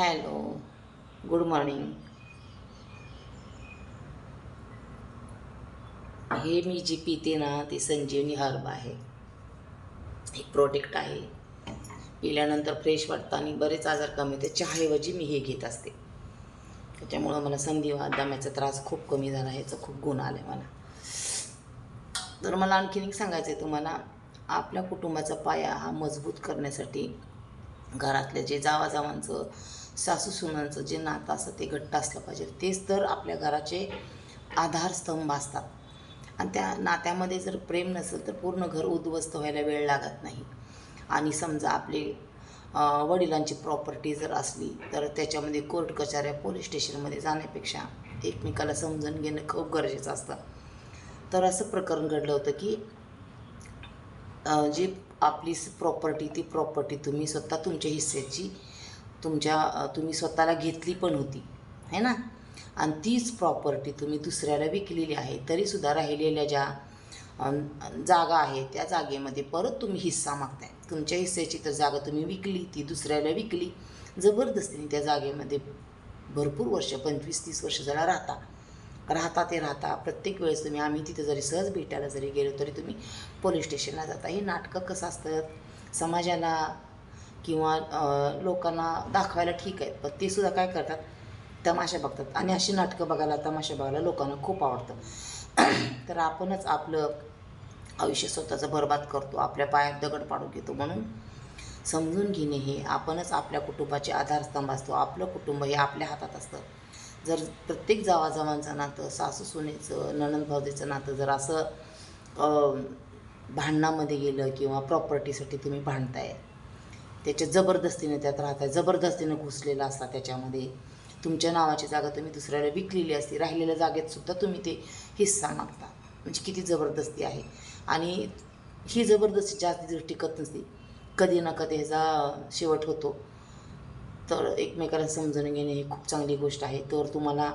Hello, good morning. हे मी जी पिते ना ती संजीवनी हर्ब आहे. एक प्रोडक्ट आहे. पिल्यानंतर फ्रेश वाटतं आणि बरेच आजार कमी होते. चहाऐवजी मी हे घेत असते. त्याच्यामुळं मला संधिवात दम्याचा त्रास खूप कमी झाला. ह्याचं खूप गुण आले मला. तर मला आणखीन एक सांगायचं आहे तुम्हाला, आपल्या कुटुंबाचा पाया हा मजबूत करण्यासाठी घरातल्या जे जावाजावांचं सासू सुनांचं जे नातं असतं ते घट्ट असलं पाहिजे. तेच तर आपल्या घराचे आधारस्तंभ असतात. आणि त्या नात्यामध्ये जर प्रेम नसेल तर पूर्ण घर उद्ध्वस्त व्हायला वेळ लागत नाही. आणि समजा आपले वडिलांची प्रॉपर्टी जर असली तर त्याच्यामध्ये कोर्ट कचऱ्या पोलीस स्टेशनमध्ये जाण्यापेक्षा एकमेकाला समजून घेणं खूप गरजेचं असतं. तर असं प्रकरण घडलं होतं की जी आपली प्रॉपर्टी ती प्रॉपर्टी तुम्ही स्वतः तुमच्या हिस्स्याची तुम्ही स्वतःला घेतली पण होती है ना, आणि तीच प्रॉपर्टी तुम्ही दुसऱ्याला विकलेली आहे. तरीसुद्धा राहिलेल्या ज्या जागा आहे त्या जागेमध्ये परत तुम्ही हिस्सा मागताय. तुमच्या हिस्स्याची तर जागा तुम्ही विकली, ती दुसऱ्याला विकली जबरदस्तीने. त्या जागेमध्ये भरपूर वर्ष 25-30 वर्ष झाला राहता प्रत्येक वेळेस तुम्ही आम्ही तिथे जरी सहज भेटायला जरी गेलो तरी तुम्ही पोलीस स्टेशनला जाता. हे नाटकं कसं असतं समाजाला किंवा लोकांना दाखवायला ठीक आहेत, पण ते सुद्धा काय करतात, तमाशा बघतात. आणि अशी नाटकं बघायला तमाशा बघायला लोकांना खूप आवडतं. तर आपणच आपलं आयुष्य स्वतःचं बरबाद करतो, आपल्या पायात दगड पाडून घेतो. म्हणून समजून घेणे हे आपणच आपल्या कुटुंबाचे आधारस्तंभ असतो. आपलं कुटुंब हे आपल्या हातात असतं. जर प्रत्येक जावाजावांचं नातं, सासू सुनेचं, नणंद भावजीचं नातं जर असं भांडणामध्ये गेलं किंवा प्रॉपर्टीसाठी तुम्ही भांडताय, त्याच्या जबरदस्तीने त्यात राहताय, जबरदस्तीने घुसलेला असता त्याच्यामध्ये, तुमच्या नावाची जागा तुम्ही दुसऱ्याला विकलेली असते, राहिलेल्या जागेतसुद्धा तुम्ही ते हिस्सा मागता. म्हणजे किती जबरदस्ती आहे. आणि ही जबरदस्ती जास्त दिवस टिकत नसते, कधी ना कधी ह्याचा शेवट होतो. तर एकमेकांना समजून घेणे ही खूप चांगली गोष्ट आहे. तर तुम्हाला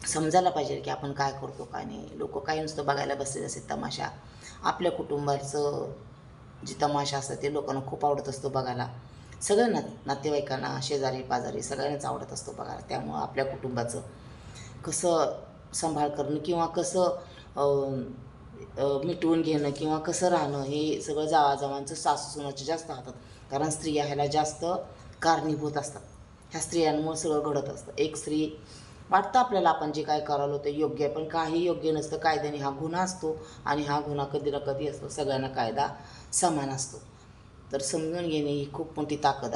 समजायला पाहिजे की आपण काय करतो काय नाही. लोक काय नुसतं बघायला बसलेले असते तमाशा. आपल्या कुटुंबाचं जी तमाशा असतं ते लोकांना खूप आवडत असतो बघायला. सगळ्यांना, नातेवाईकांना, शेजारी पाजारी सगळ्यांनाच आवडत असतो बघायला. त्यामुळं आपल्या कुटुंबाचं कसं सांभाळ करणं किंवा कसं मिटवून घेणं किंवा कसं राहणं हे सगळं जावाजावांचं सासू सुनाचं जास्त हातात. कारण स्त्रिया ह्याला जास्त कारणीभूत असतात. ह्या स्त्रियांमुळे सगळं घडत असतं. एक स्त्री वाटतं आपल्याला आपण जे काय करायला ते योग्य आहे, पण काही योग्य नसतं. कायद्याने हा गुन्हा असतो आणि हा गुन्हा कधी ना कधी असतो. सगळ्यांना कायदा समान असतो. तर समजून घेणे ही खूप मोठी ताकद आहे.